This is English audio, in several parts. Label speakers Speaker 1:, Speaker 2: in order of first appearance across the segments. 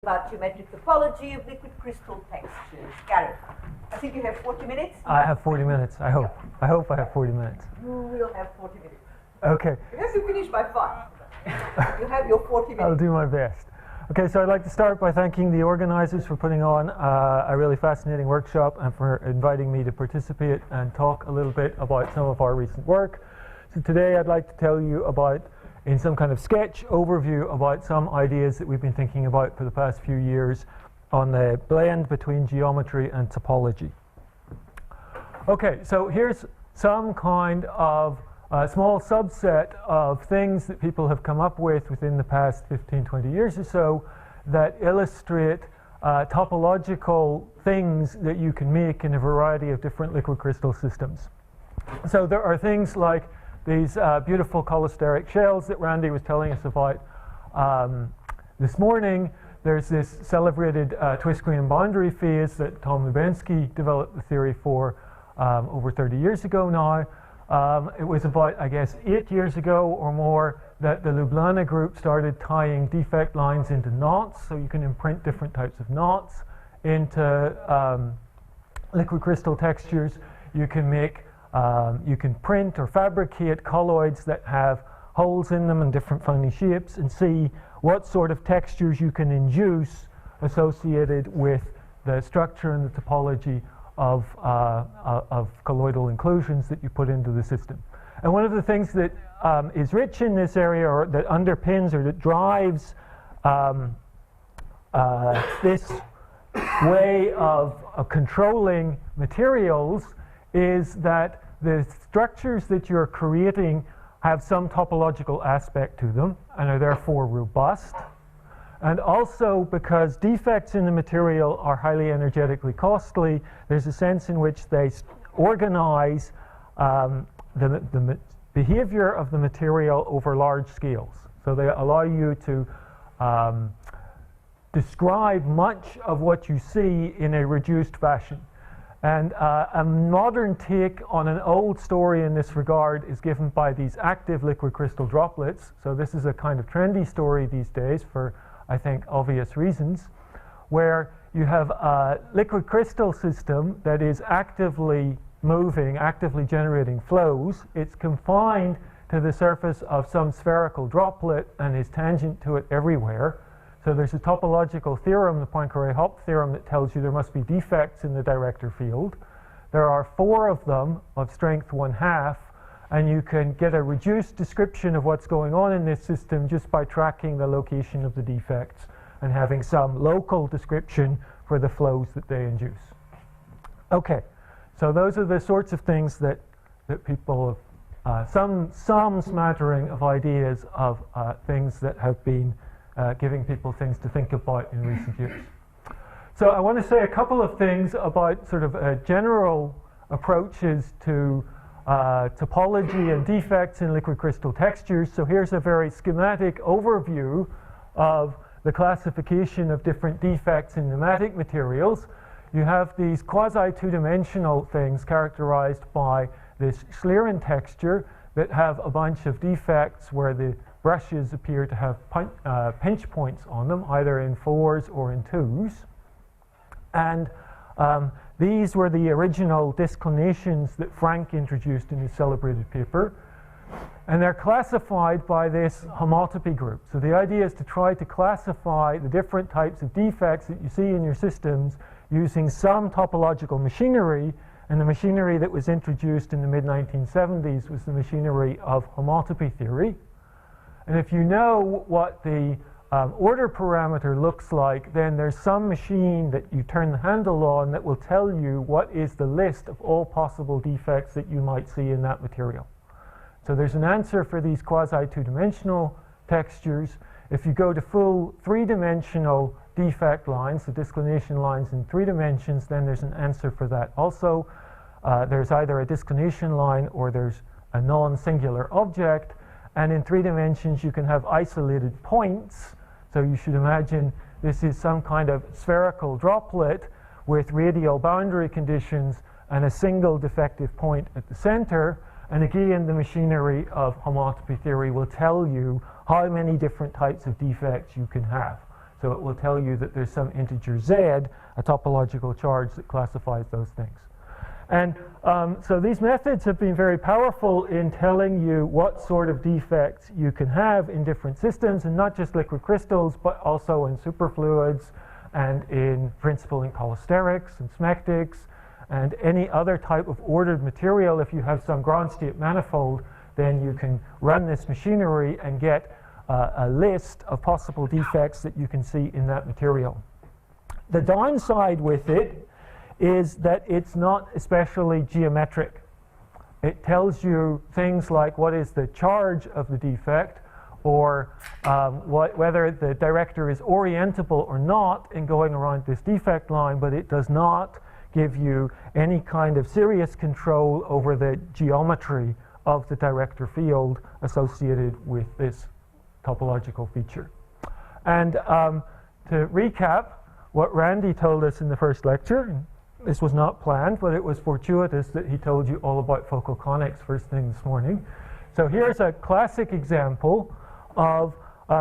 Speaker 1: About geometric topology of liquid crystal textures. Gareth, I think you have 40 minutes?
Speaker 2: I have 40 minutes, I hope. I hope I have 40 minutes.
Speaker 1: You will have 40 minutes.
Speaker 2: Okay.
Speaker 1: You have to finish by 5. You have your 40 minutes.
Speaker 2: I'll do my best. Okay, so I'd like to start by thanking the organizers for putting on a really fascinating workshop and for inviting me to participate and talk a little bit about some of our recent work. So today I'd like to tell you about, in some kind of sketch overview, about some ideas that we've been thinking about for the past few years on the blend between geometry and topology. Okay, so here's some kind of small subset of things that people have come up with within the past 15, 20 years or so that illustrate topological things that you can make in a variety of different liquid crystal systems. So there are things like these beautiful cholesteric shells that Randy was telling us about this morning. There's this celebrated twist-green boundary phase that Tom Lubensky developed the theory for over 30 years ago now. It was about, I guess, 8 years ago or more that the Ljubljana group started tying defect lines into knots, so you can imprint different types of knots into liquid crystal textures. You can make you can print or fabricate colloids that have holes in them and different funny shapes and see what sort of textures you can induce associated with the structure and the topology of colloidal inclusions that you put into the system. And one of the things that is rich in this area, or that underpins or that drives this way of controlling materials, is that the structures that you're creating have some topological aspect to them and are therefore robust. And also, because defects in the material are highly energetically costly, there's a sense in which they organize the behavior of the material over large scales. So they allow you to describe much of what you see in a reduced fashion. And a modern take on an old story in this regard is given by these active liquid crystal droplets. So this is a kind of trendy story these days for, I think, obvious reasons, where you have a liquid crystal system that is actively moving, actively generating flows. It's confined to the surface of some spherical droplet and is tangent to it everywhere. So there's a topological theorem, the Poincaré-Hopf theorem, that tells you there must be defects in the director field. There are 4 of them of strength 1/2, and you can get a reduced description of what's going on in this system just by tracking the location of the defects and having some local description for the flows that they induce. Okay, so those are the sorts of things that people have, some smattering of ideas of things that have been giving people things to think about in recent years. So I want to say a couple of things about sort of general approaches to topology and defects in liquid crystal textures. So here's a very schematic overview of the classification of different defects in nematic materials. You have these quasi-two-dimensional things characterized by this Schlieren texture that have a bunch of defects where the brushes appear to have pinch points on them, either in 4s or in 2s. And these were the original disclinations that Frank introduced in his celebrated paper. And they're classified by this homotopy group. So the idea is to try to classify the different types of defects that you see in your systems using some topological machinery. And the machinery that was introduced in the mid-1970s was the machinery of homotopy theory. And if you know what the order parameter looks like, then there's some machine that you turn the handle on that will tell you what is the list of all possible defects that you might see in that material. So there's an answer for these quasi-two-dimensional textures. If you go to full 3-dimensional defect lines, the disclination lines in 3 dimensions, then there's an answer for that also. There's either a disclination line or there's a non-singular object. And in 3 dimensions, you can have isolated points. So you should imagine this is some kind of spherical droplet with radial boundary conditions and a single defective point at the center. And again, the machinery of homotopy theory will tell you how many different types of defects you can have. So it will tell you that there's some integer z, a topological charge that classifies those things. And so these methods have been very powerful in telling you what sort of defects you can have in different systems, and not just liquid crystals, but also in superfluids and in principle in cholesterics and smectics and any other type of ordered material. If you have some ground state manifold, then you can run this machinery and get a list of possible defects that you can see in that material. The downside with it is that it's not especially geometric. It tells you things like what is the charge of the defect, or whether the director is orientable or not in going around this defect line, but it does not give you any kind of serious control over the geometry of the director field associated with this topological feature. And to recap what Randy told us in the first lecture, this was not planned, but it was fortuitous that he told you all about focal conics first thing this morning. So here's a classic example of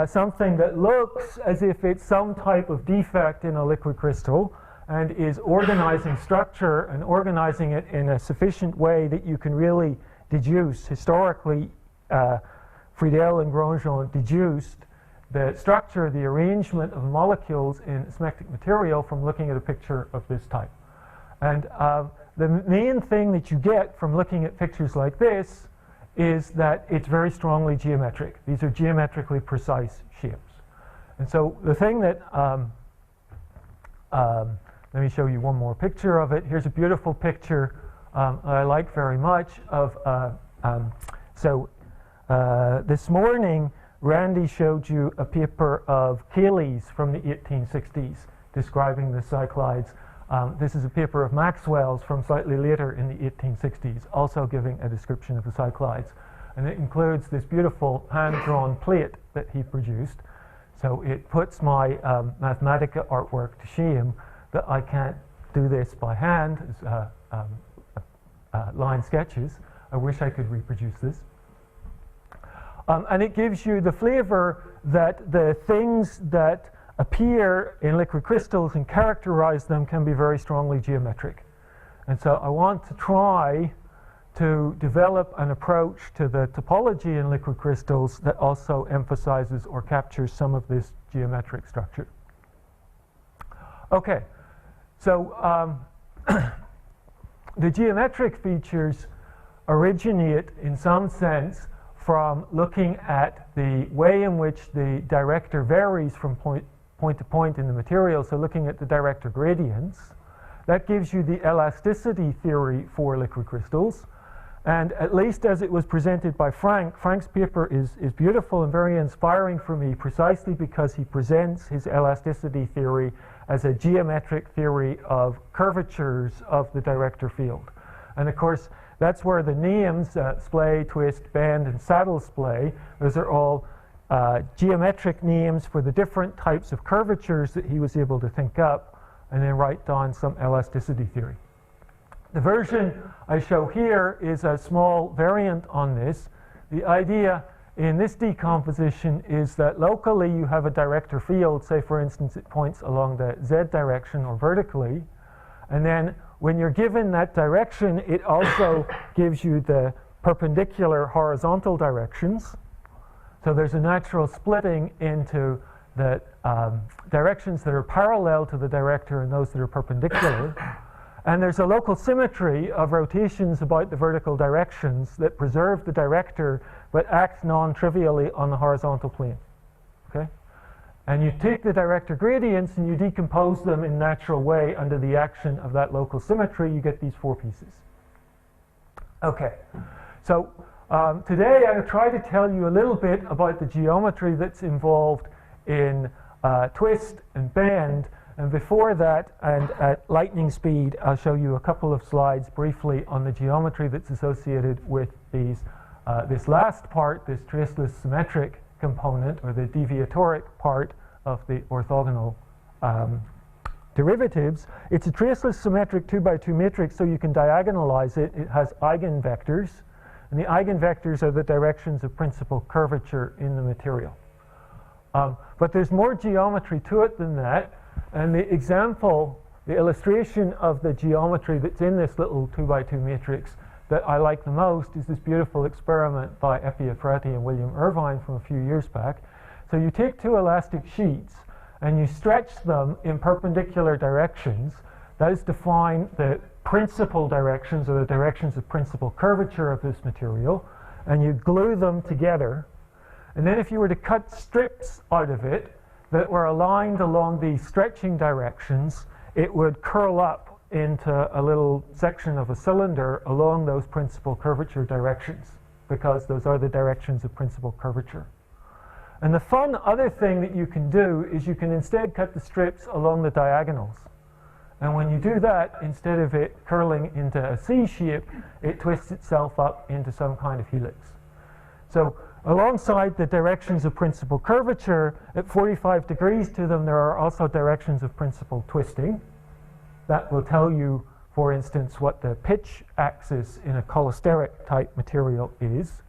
Speaker 2: something that looks as if it's some type of defect in a liquid crystal and is organizing structure and organizing it in a sufficient way that you can really deduce. Historically, Friedel and Grosjean deduced the structure, the arrangement of molecules in smectic material from looking at a picture of this type. And the main thing that you get from looking at pictures like this is that it's very strongly geometric. These are geometrically precise shapes. And so the thing that, let me show you one more picture of it. Here's a beautiful picture I like very much of, this morning Randy showed you a paper of Cayley's from the 1860s describing the cyclides. This is a paper of Maxwell's from slightly later in the 1860s, also giving a description of the cyclides. And it includes this beautiful hand-drawn plate that he produced. So it puts my Mathematica artwork to shame that I can't do this by hand as line sketches. I wish I could reproduce this. And it gives you the flavor that the things that appear in liquid crystals and characterize them can be very strongly geometric. And so I want to try to develop an approach to the topology in liquid crystals that also emphasizes or captures some of this geometric structure. Okay, so the geometric features originate in some sense from looking at the way in which the director varies from point to point in the material, so looking at the director gradients. That gives you the elasticity theory for liquid crystals. And at least as it was presented by Frank's paper is beautiful and very inspiring for me, precisely because he presents his elasticity theory as a geometric theory of curvatures of the director field. And of course, that's where the names, splay, twist, bend, and saddle splay, those are all geometric names for the different types of curvatures that he was able to think up and then write down some elasticity theory. The version I show here is a small variant on this. The idea in this decomposition is that locally you have a director field, say for instance it points along the z direction or vertically, and then when you're given that direction it also gives you the perpendicular horizontal directions. So there's a natural splitting into the directions that are parallel to the director and those that are perpendicular. And there's a local symmetry of rotations about the vertical directions that preserve the director but act non-trivially on the horizontal plane. Okay? And you take the director gradients and you decompose them in a natural way under the action of that local symmetry. You get these four pieces. Okay, so today I'm going to try to tell you a little bit about the geometry that's involved in twist and bend. And before that, and at lightning speed, I'll show you a couple of slides briefly on the geometry that's associated with these, this last part, this traceless symmetric component, or the deviatoric part of the orthogonal derivatives. It's a traceless symmetric 2x2 matrix, so you can diagonalize it. It has eigenvectors, and the eigenvectors are the directions of principal curvature in the material. But there's more geometry to it than that. And the example, the illustration of the geometry that's in this little 2x2 matrix that I like the most is this beautiful experiment by Epi Efrati and William Irvine from a few years back. So you take two elastic sheets and you stretch them in perpendicular directions. Those define the principal directions, or the directions of principal curvature of this material, and you glue them together. And then if you were to cut strips out of it that were aligned along these stretching directions, it would curl up into a little section of a cylinder along those principal curvature directions, because those are the directions of principal curvature. And the fun other thing that you can do is you can instead cut the strips along the diagonals. And when you do that, instead of it curling into a C shape, it twists itself up into some kind of helix. So alongside the directions of principal curvature, at 45 degrees to them, there are also directions of principal twisting. That will tell you, for instance, what the pitch axis in a cholesteric type material is.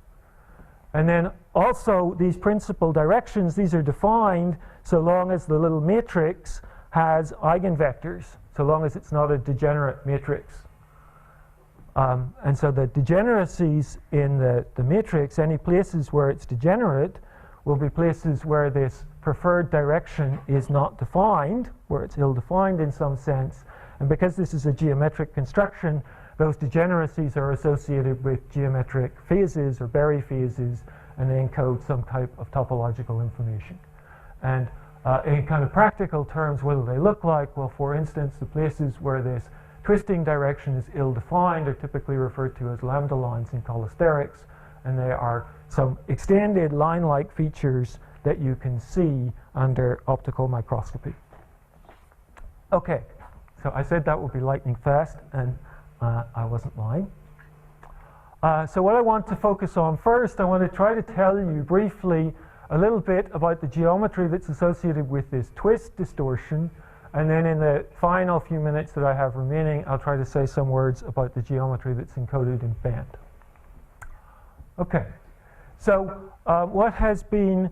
Speaker 2: And then also these principal directions, these are defined so long as the little matrix has eigenvectors, so long as it's not a degenerate matrix. And so the degeneracies in the matrix, any places where it's degenerate, will be places where this preferred direction is not defined, where it's ill-defined in some sense. And because this is a geometric construction, those degeneracies are associated with geometric phases or Berry phases, and they encode some type of topological information. And in kind of practical terms, what do they look like? Well, for instance, the places where this twisting direction is ill-defined are typically referred to as lambda lines in cholesterics, and they are some extended line-like features that you can see under optical microscopy. Okay, so I said that would be lightning fast, and I wasn't lying. So what I want to focus on first, I want to try to tell you briefly a little bit about the geometry that's associated with this twist distortion, and then in the final few minutes that I have remaining, I'll try to say some words about the geometry that's encoded in band. Okay, so what has been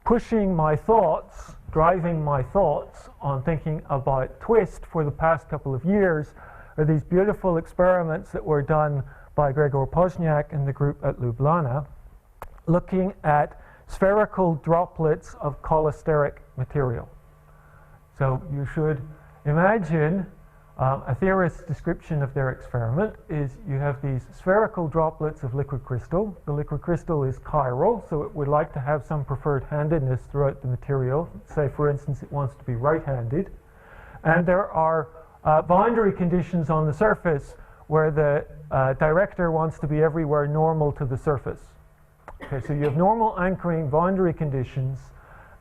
Speaker 2: pushing my thoughts, driving my thoughts on thinking about twist for the past couple of years are these beautiful experiments that were done by Gregor Pozniak and the group at Ljubljana, looking at spherical droplets of cholesteric material. So you should imagine a theorist's description of their experiment is you have these spherical droplets of liquid crystal. The liquid crystal is chiral, so it would like to have some preferred handedness throughout the material. Say, for instance, it wants to be right-handed. And there are boundary conditions on the surface where the director wants to be everywhere normal to the surface. Okay, so you have normal anchoring boundary conditions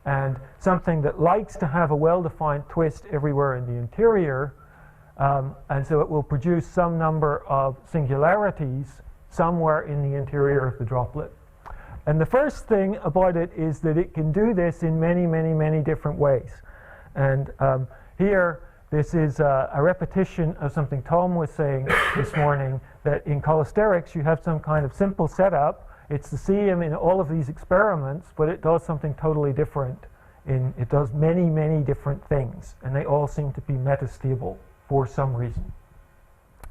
Speaker 2: and something that likes to have a well-defined twist everywhere in the interior, and so it will produce some number of singularities somewhere in the interior of the droplet. And the first thing about it is that it can do this in many, many, many different ways. And here, this is a repetition of something Tom was saying this morning, that in cholesterics you have some kind of simple setup. It's the same in all of these experiments, but it does something totally different. It does many, many different things, and they all seem to be metastable for some reason.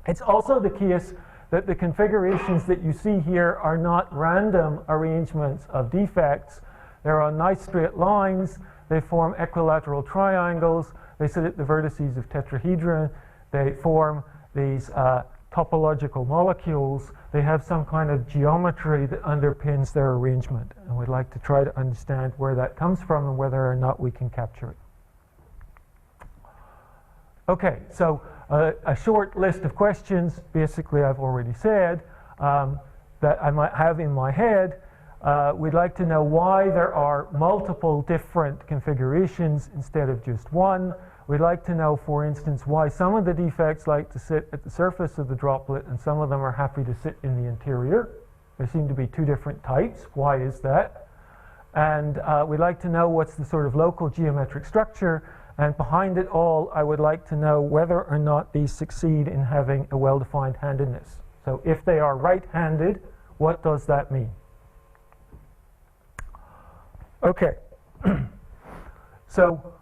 Speaker 2: It's also the case that the configurations that you see here are not random arrangements of defects. They're on nice straight lines. They form equilateral triangles. They sit at the vertices of tetrahedron. They form these topological molecules. They have some kind of geometry that underpins their arrangement. And we'd like to try to understand where that comes from and whether or not we can capture it. Okay, so a short list of questions, basically I've already said, that I might have in my head. We'd like to know why there are multiple different configurations instead of just one. We'd like to know, for instance, why some of the defects like to sit at the surface of the droplet and some of them are happy to sit in the interior. There seem to be two different types. Why is that? And we'd like to know what's the sort of local geometric structure. And behind it all, I would like to know whether or not these succeed in having a well-defined handedness. So if they are right-handed, what does that mean? Okay. So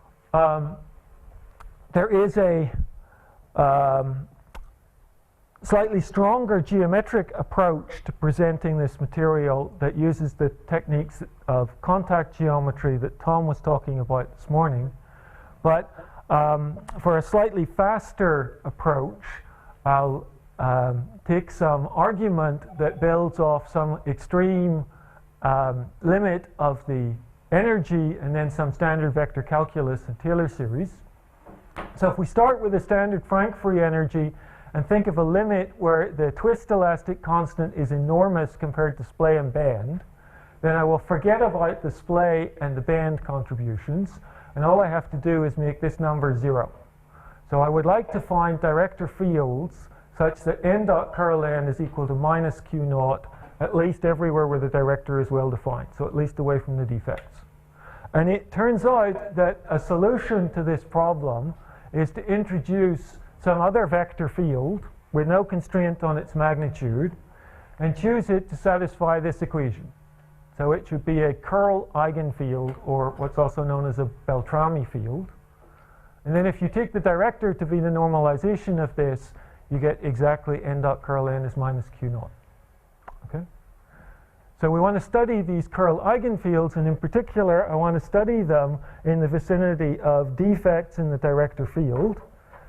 Speaker 2: there is a slightly stronger geometric approach to presenting this material that uses the techniques of contact geometry that Tom was talking about this morning. But for a slightly faster approach, I'll take some argument that builds off some extreme limit of the energy and then some standard vector calculus and Taylor series. So if we start with a standard Frank free energy and think of a limit where the twist elastic constant is enormous compared to splay and band, then I will forget about the splay and the band contributions, and all I have to do is make this number 0. So I would like to find director fields such that n dot curl n is equal to minus q naught, at least everywhere where the director is well defined, so at least away from the defects. And it turns out that a solution to this problem is to introduce some other vector field with no constraint on its magnitude and choose it to satisfy this equation. So it should be a curl eigenfield, or what's also known as a Beltrami field. And then if you take the director to be the normalization of this, you get exactly n dot curl n is minus q naught. Okay? So we want to study these curl eigenfields, and in particular, I want to study them in the vicinity of defects in the director field.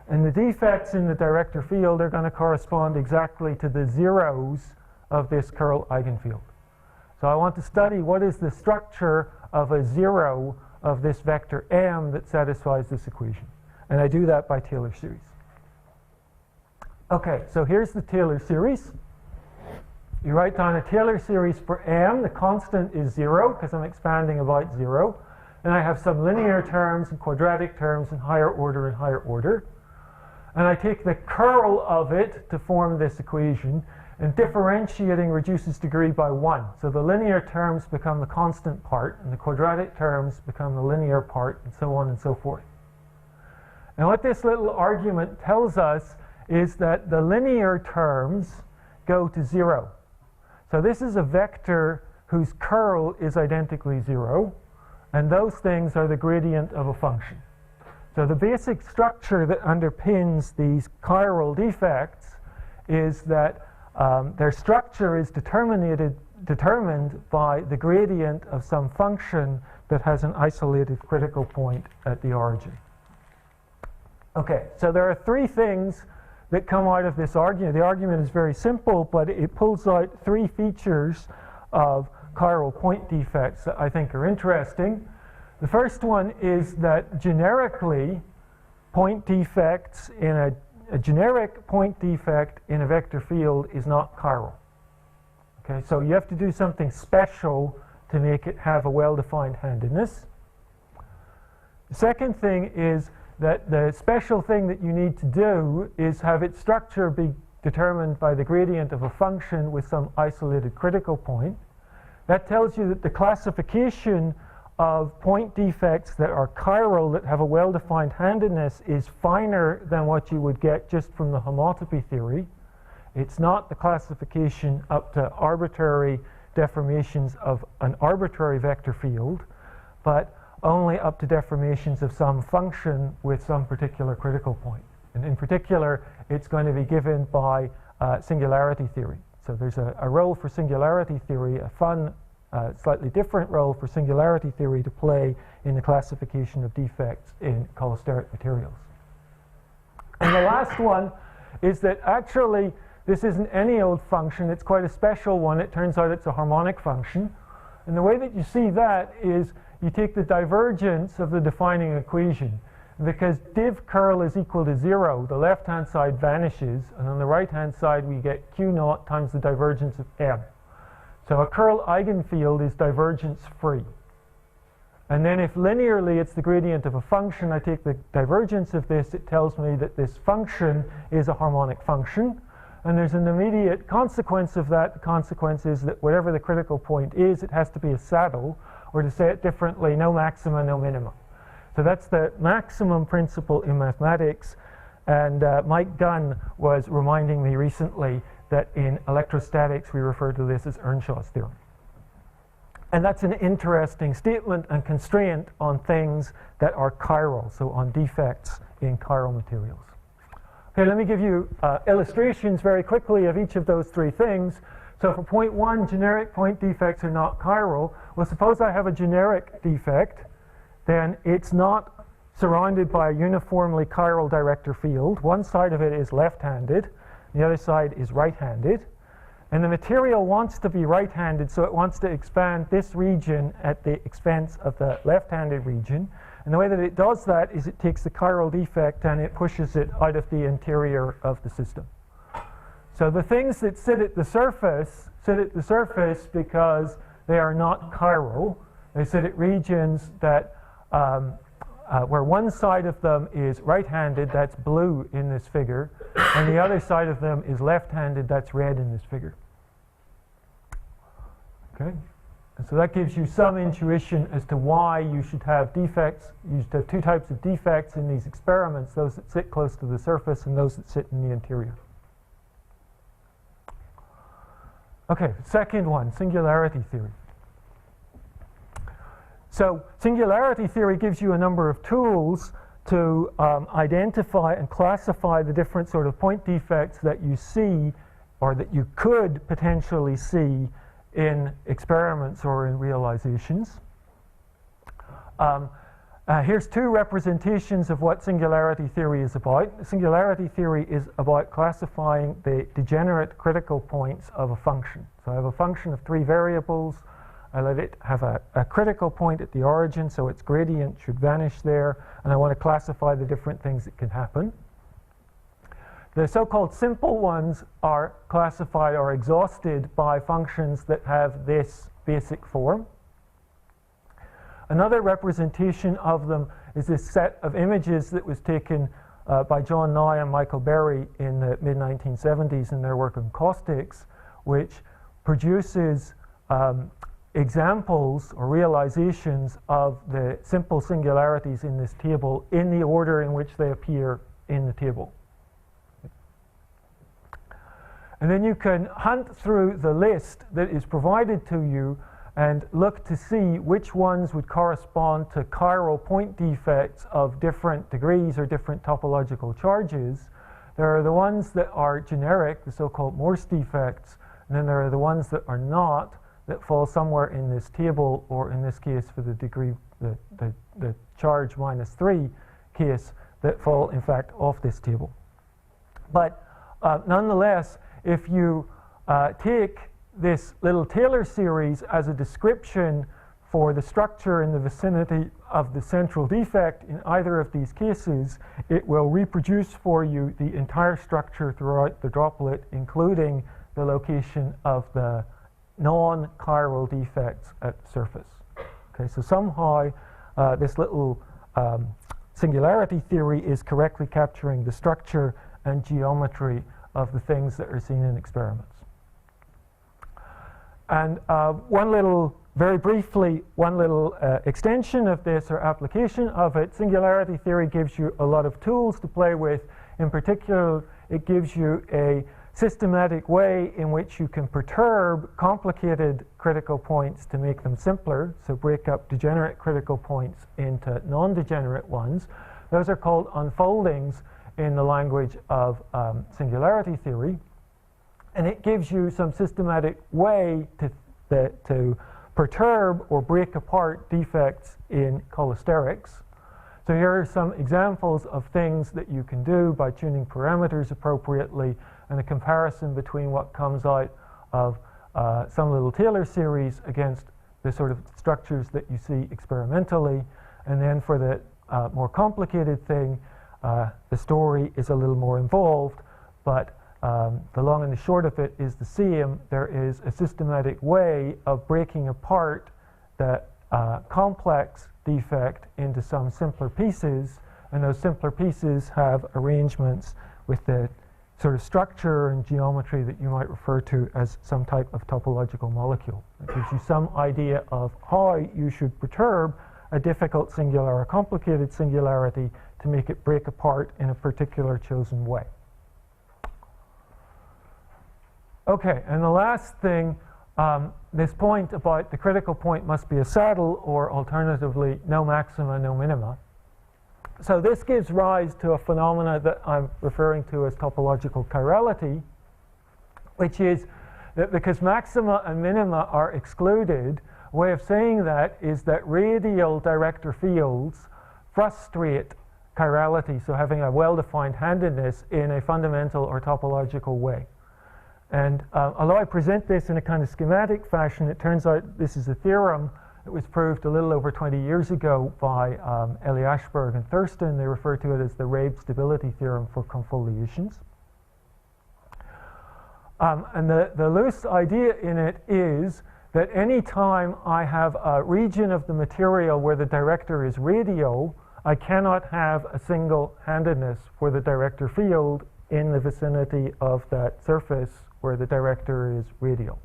Speaker 2: And the defects in the director field are going to correspond exactly to the zeros of this curl eigenfield. So I want to study what is the structure of a zero of this vector m that satisfies this equation. And I do that by Taylor series. Okay, so here's the Taylor series. You write down a Taylor series for m. The constant is 0 because I'm expanding about 0. And I have some linear terms and quadratic terms in higher order and higher order. And I take the curl of it to form this equation, and differentiating reduces degree by 1. So the linear terms become the constant part, and the quadratic terms become the linear part, and so on and so forth. And what this little argument tells us is that the linear terms go to 0. So this is a vector whose curl is identically 0, and those things are the gradient of a function. So the basic structure that underpins these chiral defects is that their structure is determined by the gradient of some function that has an isolated critical point at the origin. Okay, so there are 3 things that come out of this argument. The argument is very simple, but it pulls out 3 features of chiral point defects that I think are interesting. The first one is that generically, point defects in a generic point defect in a vector field is not chiral. Okay, so you have to do something special to make it have a well-defined handedness. The second thing is that the special thing that you need to do is have its structure be determined by the gradient of a function with some isolated critical point. That tells you that the classification of point defects that are chiral, that have a well-defined handedness, is finer than what you would get just from the homotopy theory. It's not the classification up to arbitrary deformations of an arbitrary vector field, but only up to deformations of some function with some particular critical point. And in particular, it's going to be given by singularity theory. So there's a role for singularity theory, a fun slightly different role for singularity theory to play in the classification of defects in cholesteric materials. And the last one is that actually this isn't any old function, it's quite a special one. It turns out it's a harmonic function. And the way that you see that is you take the divergence of the defining equation. Because div curl is equal to 0, the left-hand side vanishes, and on the right-hand side we get q naught times the divergence of m. So a curl eigenfield is divergence free. And then if linearly it's the gradient of a function, I take the divergence of this, it tells me that this function is a harmonic function. And there's an immediate consequence of that. The consequence is that whatever the critical point is, it has to be a saddle, or to say it differently, no maxima, no minima. So that's the maximum principle in mathematics. And Mike Gunn was reminding me recently that in electrostatics we refer to this as Earnshaw's theorem. And that's an interesting statement and constraint on things that are chiral, so on defects in chiral materials. Okay, let me give you illustrations very quickly of each of those three things. So for point 1, generic point defects are not chiral. Well, suppose I have a generic defect, then it's not surrounded by a uniformly chiral director field. One side of it is left-handed, the other side is right-handed. And the material wants to be right-handed, so it wants to expand this region at the expense of the left-handed region. And the way that it does that is it takes the chiral defect and it pushes it out of the interior of the system. So the things that sit at the surface because they are not chiral. They sit at regions that where one side of them is right-handed, that's blue in this figure, and the other side of them is left-handed, that's red in this figure. Okay, and so that gives you some intuition as to why you should have defects. You should have two types of defects in these experiments, those that sit close to the surface and those that sit in the interior. Okay, second one, singularity theory. So singularity theory gives you a number of tools to identify and classify the different sort of point defects that you see or that you could potentially see in experiments or in realizations. Here's two representations of what singularity theory is about. Singularity theory is about classifying the degenerate critical points of a function. So I have a function of 3 variables. I let it have a critical point at the origin, so its gradient should vanish there, and I want to classify the different things that can happen. The so-called simple ones are classified or exhausted by functions that have this basic form. Another representation of them is this set of images that was taken by John Nye and Michael Berry in the mid-1970s in their work on caustics, which produces examples or realizations of the simple singularities in this table in the order in which they appear in the table. And then you can hunt through the list that is provided to you and look to see which ones would correspond to chiral point defects of different degrees or different topological charges. There are the ones that are generic, the so-called Morse defects, and then there are the ones that are not, that fall somewhere in this table, or in this case for the degree, the charge -3 case, that fall in fact off this table. But nonetheless, if you take this little Taylor series as a description for the structure in the vicinity of the central defect in either of these cases, it will reproduce for you the entire structure throughout the droplet, including the location of the non-chiral defects at the surface. Okay, so somehow this little singularity theory is correctly capturing the structure and geometry of the things that are seen in experiments. And very briefly, one little extension of this or application of it, singularity theory gives you a lot of tools to play with. In particular, it gives you a systematic way in which you can perturb complicated critical points to make them simpler, so break up degenerate critical points into non-degenerate ones. Those are called unfoldings in the language of singularity theory. And it gives you some systematic way to perturb or break apart defects in cholesterics. So here are some examples of things that you can do by tuning parameters appropriately, and a comparison between what comes out of some little Taylor series against the sort of structures that you see experimentally. And then for the more complicated thing, the story is a little more involved, but the long and the short of it is the same. There is a systematic way of breaking apart the complex defect into some simpler pieces, and those simpler pieces have arrangements with the sort of structure and geometry that you might refer to as some type of topological molecule. It gives you some idea of how you should perturb a difficult singular or complicated singularity to make it break apart in a particular chosen way. Okay, and the last thing this point about the critical point must be a saddle, or alternatively, no maxima, no minima. So this gives rise to a phenomena that I'm referring to as topological chirality, which is that because maxima and minima are excluded, a way of saying that is that radial director fields frustrate chirality, so having a well-defined handedness in a fundamental or topological way. And although I present this in a kind of schematic fashion, it turns out this is a theorem that was proved a little over 20 years ago by Ellie Ashberg and Thurston. They refer to it as the Rabe stability theorem for confoliations. And the loose idea in it is that any time I have a region of the material where the director is radial, I cannot have a single-handedness for the director field in the vicinity of that surface where the director is radial.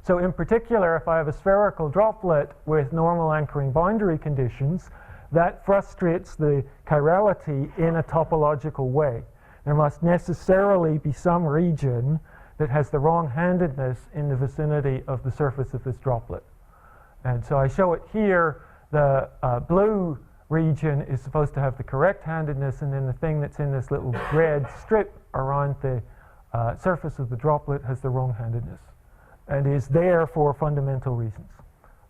Speaker 2: So in particular, if I have a spherical droplet with normal anchoring boundary conditions, that frustrates the chirality in a topological way. There must necessarily be some region that has the wrong-handedness in the vicinity of the surface of this droplet. And so I show it here. The blue region is supposed to have the correct handedness, and then the thing that's in this little red strip around the surface of the droplet has the wrong handedness and is there for fundamental reasons.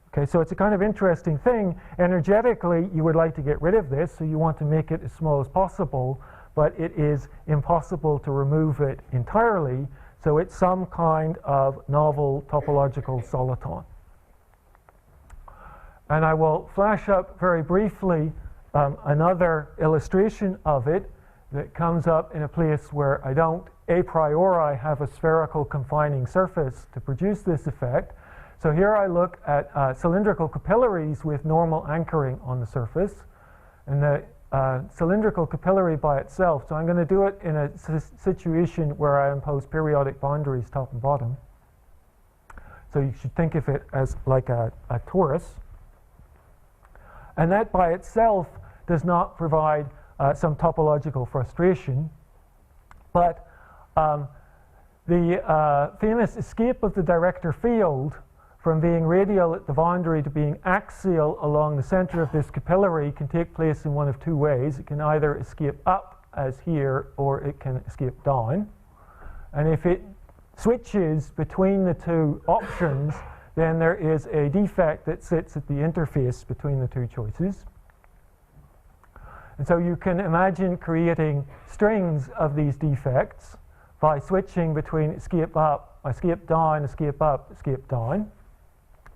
Speaker 2: Okay, so it's a kind of interesting thing. Energetically, you would like to get rid of this, so you want to make it as small as possible, but it is impossible to remove it entirely, so it's some kind of novel topological soliton. And I will flash up very briefly another illustration of it that comes up in a place where I don't a priori have a spherical confining surface to produce this effect. So here I look at cylindrical capillaries with normal anchoring on the surface. And the cylindrical capillary by itself, so I'm going to do it in a situation where I impose periodic boundaries top and bottom. So you should think of it as like a torus. And that by itself does not provide some topological frustration. But the famous escape of the director field from being radial at the boundary to being axial along the center of this capillary can take place in one of two ways. It can either escape up, as here, or it can escape down. And if it switches between the two options, then there is a defect that sits at the interface between the two choices. And so you can imagine creating strings of these defects by switching between escape up, escape down, escape up, escape down.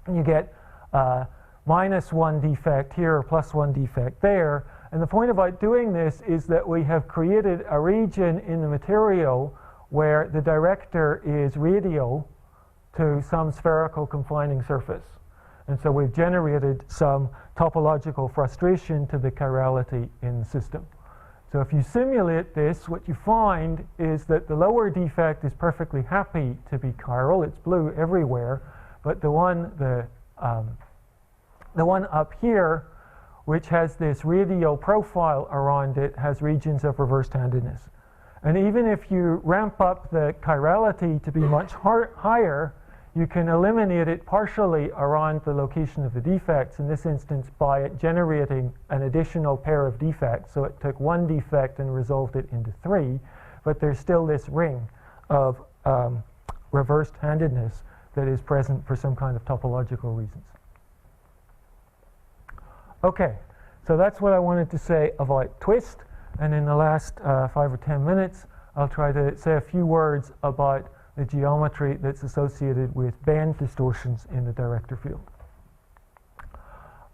Speaker 2: And you get -1 defect here or +1 defect there. And the point about doing this is that we have created a region in the material where the director is radial to some spherical confining surface. And so we've generated some topological frustration to the chirality in the system. So if you simulate this, what you find is that the lower defect is perfectly happy to be chiral. It's blue everywhere. But the one up here, which has this radial profile around it, has regions of reversed handedness. And even if you ramp up the chirality to be much higher, you can eliminate it partially around the location of the defects, in this instance by generating an additional pair of defects. So it took one defect and resolved it into 3, but there's still this ring of reversed handedness that is present for some kind of topological reasons. Okay, so that's what I wanted to say about twist. And in the last 5 or 10 minutes, I'll try to say a few words about the geometry that's associated with band distortions in the director field.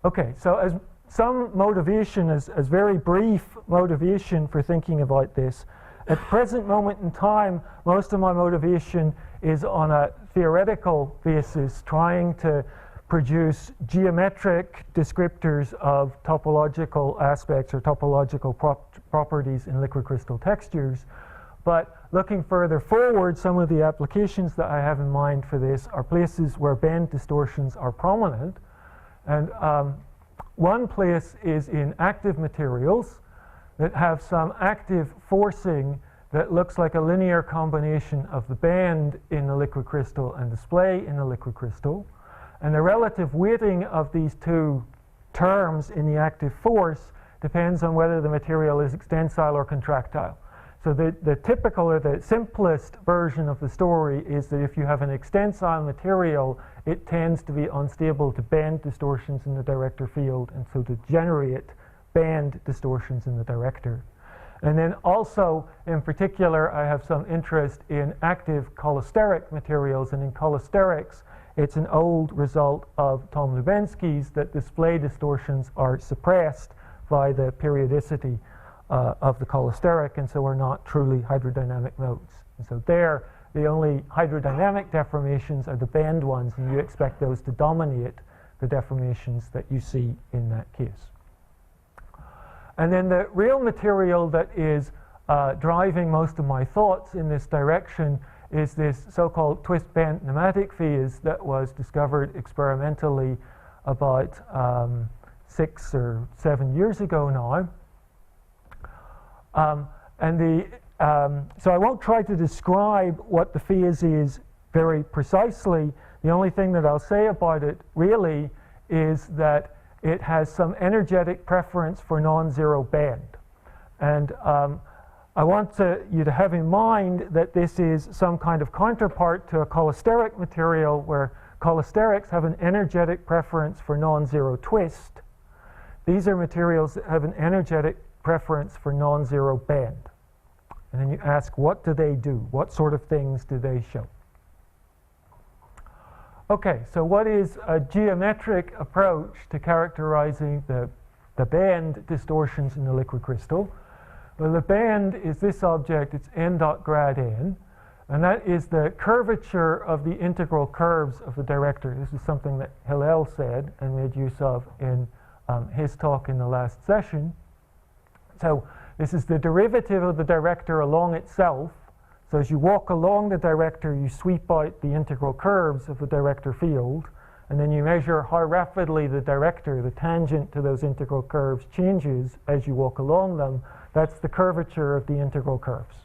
Speaker 2: Okay, so as some motivation, as very brief motivation for thinking about this, at the present moment in time, most of my motivation is on a theoretical basis, trying to produce geometric descriptors of topological aspects or topological properties in liquid crystal textures. But looking further forward, some of the applications that I have in mind for this are places where band distortions are prominent. And one place is in active materials that have some active forcing that looks like a linear combination of the band in the liquid crystal and display in the liquid crystal. And the relative weighting of these two terms in the active force depends on whether the material is extensile or contractile. So the typical or the simplest version of the story is that if you have an extensile material, it tends to be unstable to bend distortions in the director field, and so to generate band distortions in the director. And then also, in particular, I have some interest in active cholesteric materials, and in cholesterics, it's an old result of Tom Lubensky's that display distortions are suppressed by the periodicity of the cholesteric, and so are not truly hydrodynamic modes. And so there, the only hydrodynamic deformations are the bend ones, and you expect those to dominate the deformations that you see in that case. And then the real material that is driving most of my thoughts in this direction is this so-called twist-bent nematic phase that was discovered experimentally about 6 or 7 years ago now. So I won't try to describe what the phase is very precisely. The only thing that I'll say about it really is that it has some energetic preference for non-zero bend. And I want you to have in mind that this is some kind of counterpart to a cholesteric material where cholesterics have an energetic preference for non-zero twist. These are materials that have an energetic preference for non-zero bend. And then you ask, what do they do? What sort of things do they show? Okay, so what is a geometric approach to characterizing the band distortions in the liquid crystal? Well, the band is this object, it's n dot grad n, and that is the curvature of the integral curves of the director. This is something that Hillel said and made use of in his talk in the last session. So this is the derivative of the director along itself. So as you walk along the director, you sweep out the integral curves of the director field, and then you measure how rapidly the director, the tangent to those integral curves, changes as you walk along them. That's the curvature of the integral curves.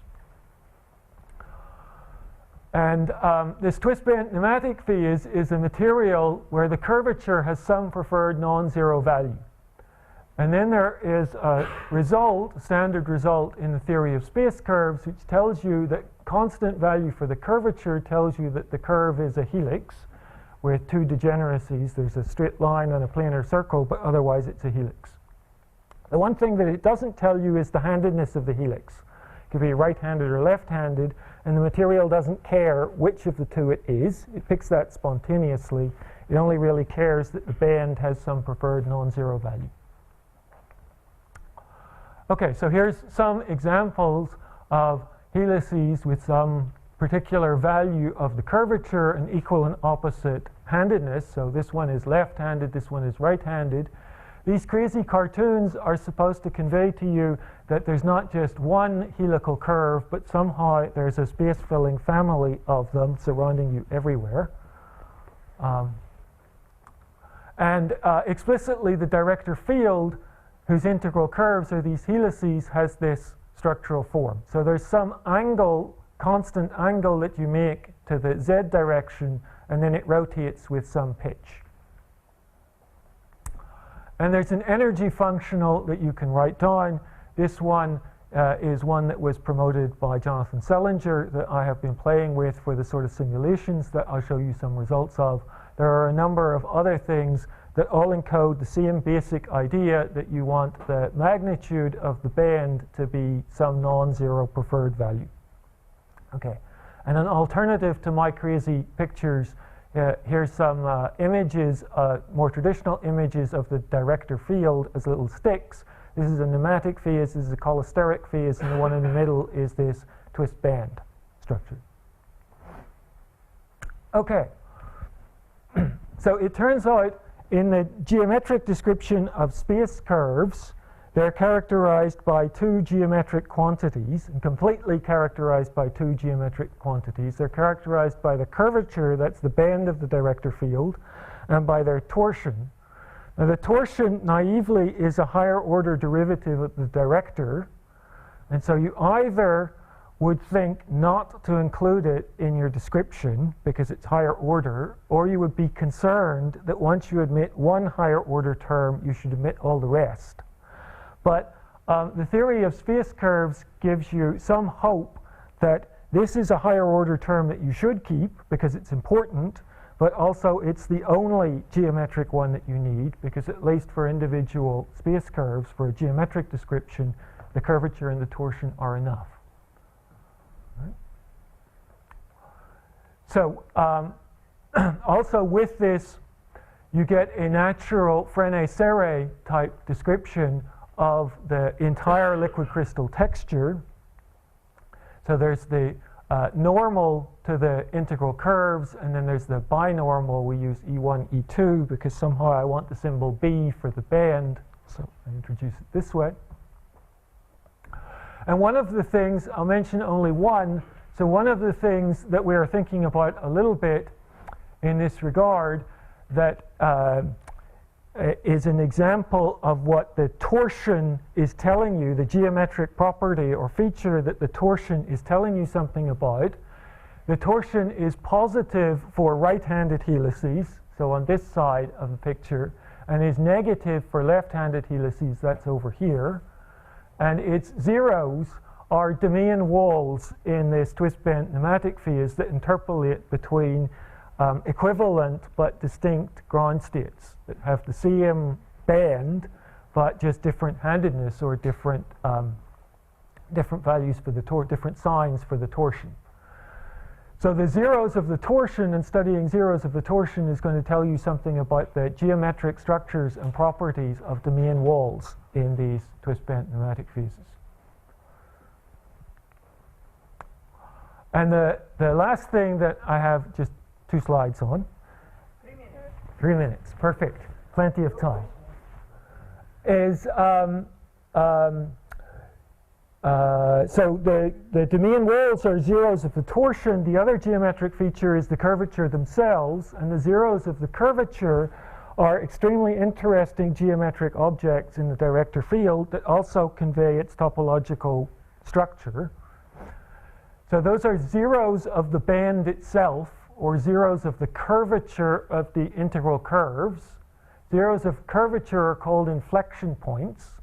Speaker 2: And this twist-bent nematic phase is a material where the curvature has some preferred non-zero value. And then there is a result, a standard result in the theory of space curves, which tells you that constant value for the curvature tells you that the curve is a helix with two degeneracies. There's a straight line and a planar circle, but otherwise it's a helix. The one thing that it doesn't tell you is the handedness of the helix. It could be right-handed or left-handed, and the material doesn't care which of the two it is. It picks that spontaneously. It only really cares that the band has some preferred non-zero value. Okay, so here's some examples of helices with some particular value of the curvature and equal and opposite handedness. So this one is left-handed, this one is right-handed. These crazy cartoons are supposed to convey to you that there's not just one helical curve, but somehow there's a space-filling family of them surrounding you everywhere. Explicitly, the director field, whose integral curves are these helices, has this structural form. So there's some angle, constant angle that you make to the z direction, and then it rotates with some pitch. And there's an energy functional that you can write down. This one is one that was promoted by Jonathan Selinger that I have been playing with for the sort of simulations that I'll show you some results of. There are a number of other things that all encode the same basic idea that you want the magnitude of the band to be some non-zero preferred value. Okay, and an alternative to my crazy pictures, here's some images, more traditional images of the director field as little sticks. This is a nematic phase, this is a cholesteric phase, and the one in the middle is this twist band structure. Okay, so it turns out in the geometric description of space curves, they're characterized by two geometric quantities, and completely characterized by two geometric quantities. They're characterized by the curvature, that's the bend of the director field, and by their torsion. Now the torsion, naively, is a higher order derivative of the director, and so you either would think not to include it in your description because it's higher order, or you would be concerned that once you admit one higher order term, you should admit all the rest. But the theory of space curves gives you some hope that this is a higher order term that you should keep because it's important, but also it's the only geometric one that you need, because at least for individual space curves, for a geometric description, the curvature and the torsion are enough. Right? So also with this, you get a natural Frenet-Serre type description of the entire liquid crystal texture. So there's the normal to the integral curves, and then there's the binormal. We use E1, E2 because somehow I want the symbol B for the band, so I introduce it this way. And one of the things, I'll mention only one, so one of the things that we are thinking about a little bit in this regard that is an example of what the torsion is telling you, the geometric property or feature that the torsion is telling you something about. The torsion is positive for right-handed helices, so on this side of the picture, and is negative for left-handed helices, that's over here. And its zeros are domain walls in this twist-bent nematic phase that interpolate between equivalent but distinct ground states that have the same band but just different handedness or different values for the different signs for the torsion. So the zeros of the torsion, and studying zeros of the torsion, is going to tell you something about the geometric structures and properties of domain walls in these twist-bent nematic phases. And the last thing that I have just 2 slides on.
Speaker 1: 3 minutes.
Speaker 2: 3 minutes, perfect, plenty of time. Is so the domain walls are zeros of the torsion. The other geometric feature is the curvature themselves, and the zeros of the curvature are extremely interesting geometric objects in the director field that also convey its topological structure. So those are zeros of the band itself, or zeros of the curvature of the integral curves. Zeros of curvature are called inflection points.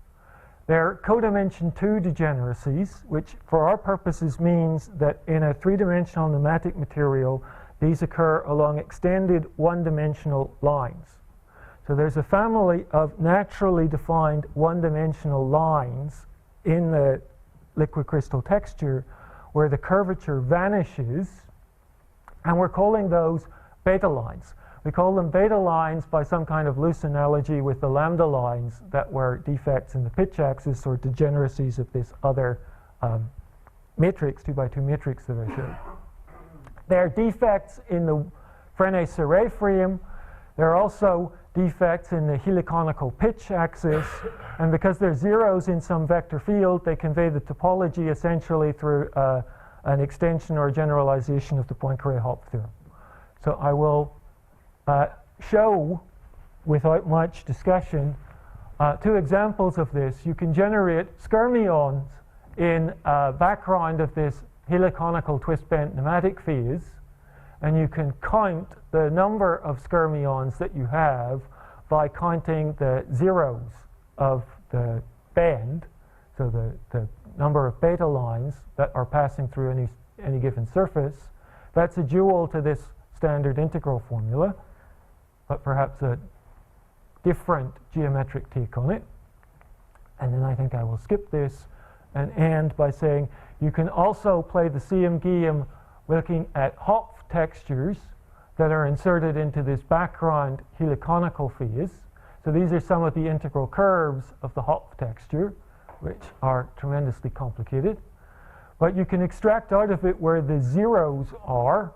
Speaker 2: They're codimension 2 degeneracies, which for our purposes means that in a 3-dimensional nematic material, these occur along extended 1-dimensional lines. So there's a family of naturally defined 1-dimensional lines in the liquid crystal texture where the curvature vanishes, and we're calling those beta lines. We call them beta lines by some kind of loose analogy with the lambda lines that were defects in the pitch axis or degeneracies of this other matrix, 2x2 matrix that I showed. There are defects in the Frenet-Serre frame. There are also defects in the heliconical pitch axis, and because they're zeros in some vector field, they convey the topology essentially through an extension or generalization of the Poincaré-Hopf theorem. So I will show, without much discussion, 2 examples of this. You can generate skyrmions in a background of this heliconical twist-bent nematic phase, and you can count the number of skyrmions that you have by counting the zeros of the band, so the number of beta lines that are passing through any given surface. That's a dual to this standard integral formula, but perhaps a different geometric take on it. And then I think I will skip this and end by saying you can also play the same game looking at Hopf textures that are inserted into this background heliconical phase. So these are some of the integral curves of the Hopf texture, which are tremendously complicated. But you can extract out of it where the zeros are,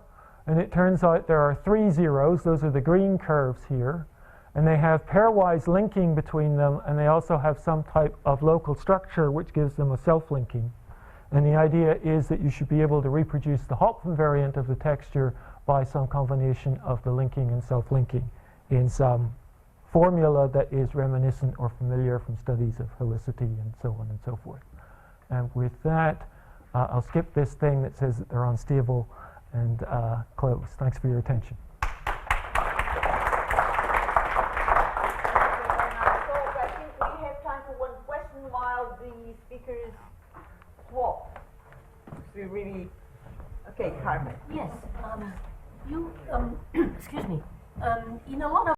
Speaker 2: and it turns out there are 3 zeros. Those are the green curves here, and they have pairwise linking between them, and they also have some type of local structure which gives them a self-linking. And the idea is that you should be able to reproduce the Hopf invariant of the texture by some combination of the linking and self-linking in some formula that is reminiscent or familiar from studies of helicity and so on and so forth. And with that, I'll skip this thing that says that they're unstable and close. Thanks for your attention.
Speaker 1: So I think we have time for one question while the speakers swap. We really, okay, Carmen.
Speaker 3: Yes, excuse me. In a lot